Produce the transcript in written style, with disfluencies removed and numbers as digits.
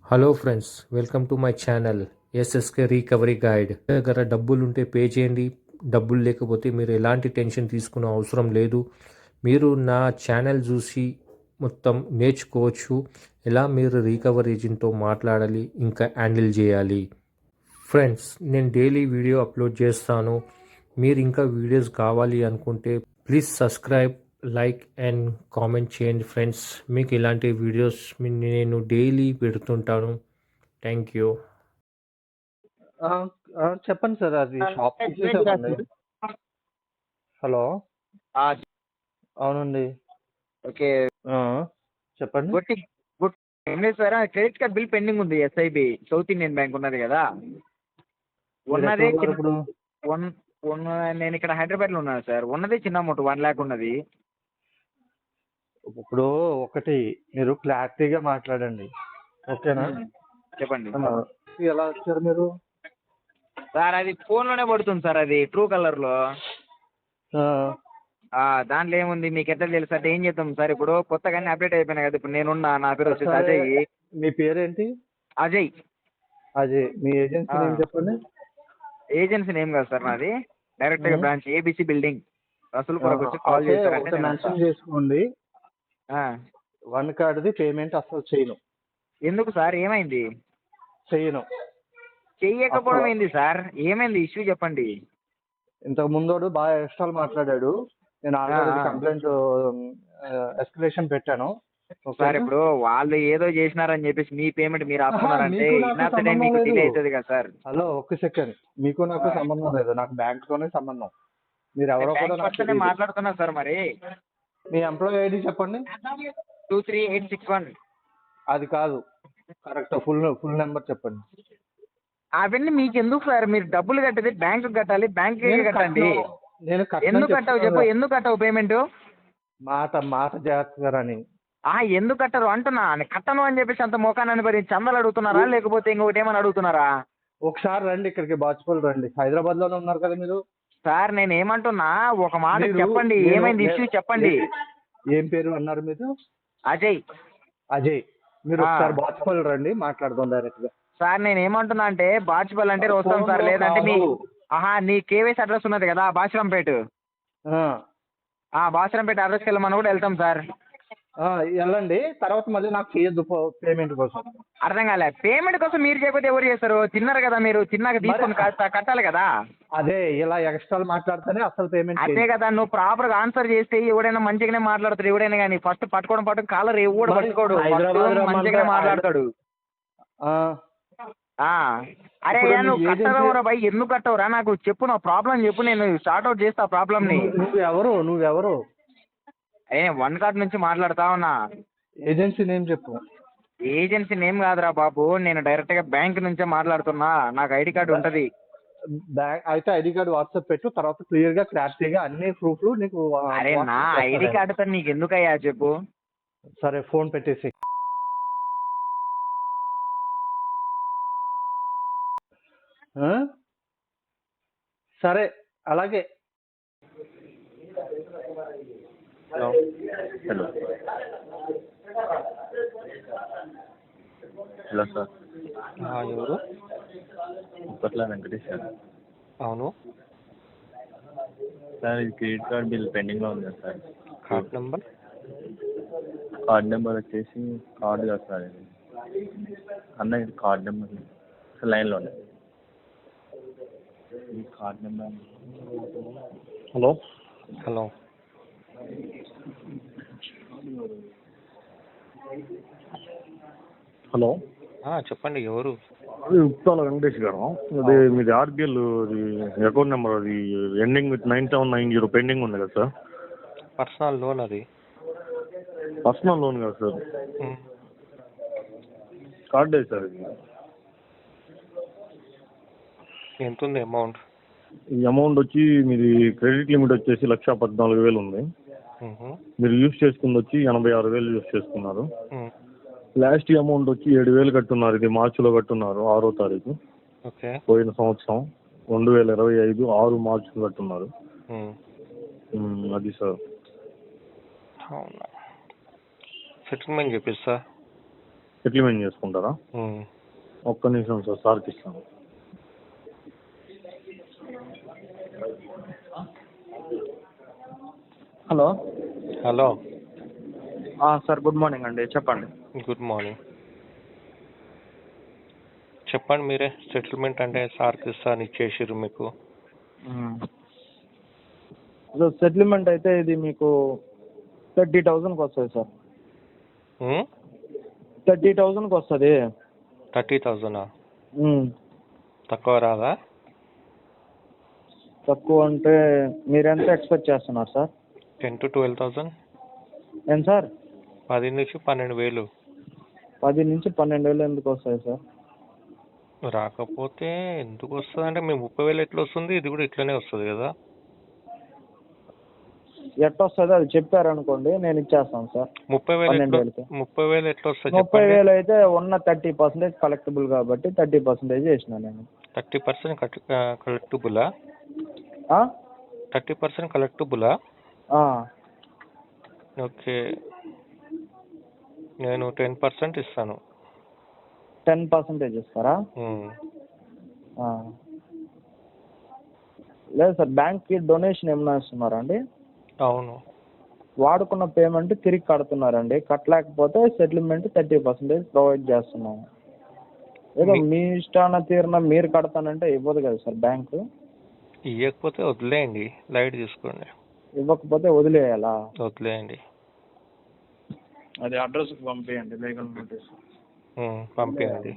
Hello friends, welcome to my channel SSK recovery guide. దగ్గర డబ్బులు ఉంటే పే చేయండి. డబ్బులు లేకపోతే మీరు ఎలాంటి టెన్షన్ తీసుకునే అవసరం లేదు. మీరు నా ఛానల్ చూసి మొత్తం నేర్చుకోవచ్చు. ఎలా మీరు రికవరీ ఏజెంట్తో మాట్లాడాలి, ఇంకా హ్యాండిల్ చేయాలి. ఫ్రెండ్స్, నేను డైలీ వీడియో అప్లోడ్ చేస్తాను. మీరు ఇంకా వీడియోస్ కావాలి అనుకుంటే please subscribe, like and comment చేయండి ఫ్రెండ్స్. మీకు ఇలాంటి వీడియోస్ నేను డైలీ పెడుతుంటాను. Thank you. ఆ! చెప్పండి సార్. అది షాప్ తీసేసామండి. హలో! ఆ! అవునండి. ఓకే. ఆ! చెప్పండి. గొట్టి గుడ్ ఏం లేదు sir. Credit card bill pending ఉంది. ఎస్ఐబి సౌత్ ఇండియన్ బ్యాంక్ ఉన్నది కదా! ఉన్నదే మీరెక్కడున్నారు ఇప్పుడు? వన్ ఉన్న నేను ఇక్కడ హైదరాబాద్‌లో ఉన్నాను సార్. ఉన్నదే చిన్న అమౌంట్ 1,00,000 ఉన్నది. ఇప్పుడు ఒకటి మీరు క్లారిటీగా మాట్లాడండి. ఓకేనా? చెప్పండి. ఎలా వచ్చారు మీరు? సార్ అది ఫోన్‌లోనే పడుతుంది సార్, అది ట్రూ కలర్‌లో. ఆ! దాంట్లో ఏముంది మీకు ఎట్లా తెలుసు అంటే ఏం చేద్దాం సార్, ఇప్పుడు కొత్తగానే అప్డేట్ అయిపోయినా కదా! ఇప్పుడు నేనున్నా, నా పేరు వచ్చేసి సరే. అజయ్. మీ పేరేంటి? అజయ్. అజయ్. మీ ఏజెన్సీ ఆ! నేమ్ చెప్పండి. ఏజెన్సీ నేమ్ కాదు సార్ నాది. డైరెక్ట్‌గా బ్రాంచ్ ఏబీసీ బిల్డింగ్. రసూల్పురకు వచ్చి కాల్ ఓకే. చేశారంటే ఒకటి నేను వస్తా. మెన్షన్ చేసుకోండి. ఆ! వన్ కార్డ్‌ది పేమెంట్ అస్సలు చేయను. ఎందుకు సార్, ఏమైంది? చెయ్యను. చెయ్యకపోవడం అసలు ఏంది సార్? ఏమైంది ఇష్యూ చెప్పండి. ఇంతకు ముందోడు బాగా ఎక్స్ట్రాలు మాట్లాడాడు. నేను ఆ! ఆల్రెడీ ఆ! కంప్లెయింట్ ఎస్కలేషన్ పెట్టాను. సార్ ఓకేనా? ఇప్పుడు వాళ్ళు ఏదో చేసినారని చెప్పేసి మీ పేమెంట్ మీరు అహా! ఆపుకున్నారంటే మీకు నాకు ఇన్ ఆఫ్ ద టైం సంబంధం మీకు లేదు. డిలే అవుతది కదా సార్. హలో! ఒక్క సెకండ్. మీకు నాకు ఆ! సంబంధం లేదు. నాకు బ్యాంక్‌తోనే సంబంధం. నేను మీరెవరో కూడా బ్యాంక్ నాకు పర్సనే తెలీదు. మాట్లాడుతున్నా సార్ మరి. మీ ఎంప్లాయీ ఐడీ చెప్పండి. 23861. అది కాదు. కరెక్ట్ ఫుల్ నంబర్ చెప్పండి. అవన్నీ మీకెందుకు సార్? మీరు డబ్బులు కట్టేది బ్యాంక్‌కి కట్టాలి. బ్యాంక్‌కే నేను కట్టండి. కట్టను. నేను కట్టనని ఎందుకు కట్టవు చెప్తున్నాను చెప్పు? కదా! ఎందుకు కట్టవు పేమెంటు? మాట జాగ్రత్తగా రాని. ఎందుకు కట్టరు అంటున్నా. కట్టను అని చెప్పేసి అంత మొఖాన్ని మరి చందాలు అడుగుతున్నారా? లేకపోతే ఇంకొకటి ఏమైనా అడుగుతున్నారా? ఒకసారి రండి ఇక్కడికి బాచుపల్లి రండి. హైదరాబాద్‌లోనే ఉన్నారు కదా మీరు. సార్ నేనేమంటున్నా, ఒక మాట మీరు చెప్పండి. నేను ఏమైంది ఇష్యూ చెప్పండి. ఏం పేరు అన్నారు మీరు? అజయ్. అజయ్. మీరు ఆ. ఒకసారి బాచుపల్లి రండి మాట్లాడదాం డైరెక్ట్‌గా. సార్ నేనేమంటున్నా అంటే బాచుపల్లి అంటే వస్తాం సార్. ఫోన్‌లో లేదంటే మీ కాదు. నీ కేవైసీ అడ్రస్ ఉన్నది కదా బాచిరంపేట. ఆ! బాచిరంపేట అడ్రస్కి వెళ్ళమని కూడా వెళ్తాం సార్. ఎళ్ళండి. తర్వాత మళ్ళీ నాకు చేయొద్దు పేమెంట్ కోసం. అర్థం కాలే. పేమెంట్ కోసం మీరు చేయకపోతే ఎవరు చేస్తారు? తిన్నారు కదా మీరు. తిన్నాక తీసుకొని కట్టాలి కదా. అదే ఇలా ఎక్స్ట్రాలు మాట్లాడితేనే అసలు పేమెంట్ అదే చేయను. కదా, నువ్వు ప్రాపర్గా ఆన్సర్ చేస్తే ఎవడైనా మంచిగానే మాట్లాడతాడు. ఎవడైనా కానీ ఫస్ట్ పట్టుకోవడం కాలర్ ఎవడు మరి పట్టుకోడు. హైదరాబాద్ ఫస్ట్ రమ్మంటే మంచిగానే మాట్లాడతాడు. ఆ! ఆ అరే ఇప్పుడు నువ్వు మీ ఏజెన్సీ కట్టవరా భయ్, ఎందుకు కట్టవురా? నాకు చెప్పు, నా ప్రాబ్లం చెప్పు, నేను సార్ట్ అవుట్ చేస్తా ప్రాబ్లమ్ని. నువ్వెవరు? వన్ కార్డ్ నుంచి మాట్లాడుతా ఉన్నా. ఏజెన్సీ నేమ్ చెప్పు. ఏజెన్సీ నేమ్ కాదురా బాబు, నేను డైరెక్ట్గా బ్యాంక్ నుంచే మాట్లాడుతున్నా. నాకు ఐడి కార్డు ఉంటుంది. అయితే ఐడి కార్డ్ వాట్సాప్ పెట్టు. తర్వాత క్లియర్‌గా క్లారిటీగా అన్ని ప్రూఫ్‌లు నీకు అరే నా వాట్సాప్ చేస్తా ఐడి నేను. కార్డుతో నీకు ఎందుకయ్యా చెప్పు. సరే ఫోన్ పెట్టేసేయ్. ఆ? సరే అలాగే. Hello hello hello sir. ఎవరు? ముప్పట్ల వెంకటేష్ సార్. అవును. సార్ ఇది క్రెడిట్ కార్డ్ బిల్ పెండింగ్లో ఉంది కదా sir. Card number? Card number వచ్చేసి కార్డు కదా సార్ ఇది. అన్న ఇది కార్డ్ నెంబర్ లైన్లో ఉంది. ఈ card number. Hello. Hello. Hello, చెప్పండి ఎవరు? అది ఉప్పాల వెంకటేష్ గారు. అది మీది ఆర్బిఎల్ అకౌంట్ నెంబర్, అది ఎండింగ్ విత్ 9790 పెండింగ్ ఉంది కదా సార్. పర్సనల్ లోన్ అది. పర్సనల్ లోన్ కదా సార్, కార్డే సార్. ఇది ఎంత ఉంది అమౌంట్? ఈ అమౌంట్ వచ్చి మీది క్రెడిట్ లిమిట్ వచ్చేసి 1,14,000 ఉంది. మీరు యూజ్ చేసుకుంది వచ్చి 86,000 యూజ్ చేసుకున్నారు. లాస్ట్ అమౌంట్ వచ్చి 7,000 కట్టున్నారు. ఇది మార్చిలో కట్టున్నారు, 6వ తారీఖు. ఓకే. పోయిన సంవత్సరం 2025 6 మార్చి కట్టున్నారు. అది సార్. అవునా, సెటిల్మెంట్ చెప్పిస్తా. సెటిల్మెంట్ చేసుకుంటారా? ఉమ్. ఒక్క నిమిషం సార్, సార్కి ఇస్తాను. Hello hello, sir good morning అండి, చెప్పండి. Good morning. చెప్పండి మీరే. సెటిల్మెంట్ అంటే సార్కి ఇస్తాను ఇచ్చేసిర్రు మీకు. సెటిల్మెంట్ అయితే ఇది మీకు 30,000కి వస్తుంది సార్. 30,000కి వస్తుంది. 30,000? తక్కువ రాదా? తక్కువ అంటే మీరు ఎంత ఎక్స్పెక్ట్ చేస్తున్నారు సార్? 10 to 12,000. ఏం సార్? 10 నుంచి 12,000. 10 నుంచి 12,000 ఎందుకు వస్తాయి సార్? రాకపోతే ఎందుకు వస్తుంది అంటే మేము 30,000 ఎట్లా వస్తుంది, ఇది కూడా ఇట్లనే వస్తుంది కదా. ఎట్ట వస్తుంది అది చెప్పారనుకోండి, నేను ఇచ్చేస్తాను సార్. 30,000 30,000 ఎట్లా వస్తుంది? 30,000 అయితే ఉన్న 30% కలెక్టబుల్ కాబట్టి 30% చేసిన నేను. 30% కలెక్టబులా? 30% కలెక్టబులా? ఓకే, నేను 10% ఇస్తాను. 10% ఇస్తారా? లేదు సార్, బ్యాంక్కి డొనేషన్ ఏమైనా ఇస్తున్నారా అండి? అవును. వాడుకున్న పేమెంట్ తిరిగి కడుతున్నారండి. కట్టలేకపోతే సెటిల్మెంట్ 30% ప్రొవైడ్ చేస్తున్నాము. ఏదో మీ ఇష్టాన తీరిన మీరు కడతానంటే ఇవ్వదు కదా సార్ బ్యాంకు. ఇవ్వకపోతే వదిలేయండి, లైట్ తీసుకోండి. ఇవ్వకపోతే వదిలేయాలా? వదిలేయండి. అది అడ్రస్కి పంపించండి, లీగల్ నోటీస్ పంపించండి.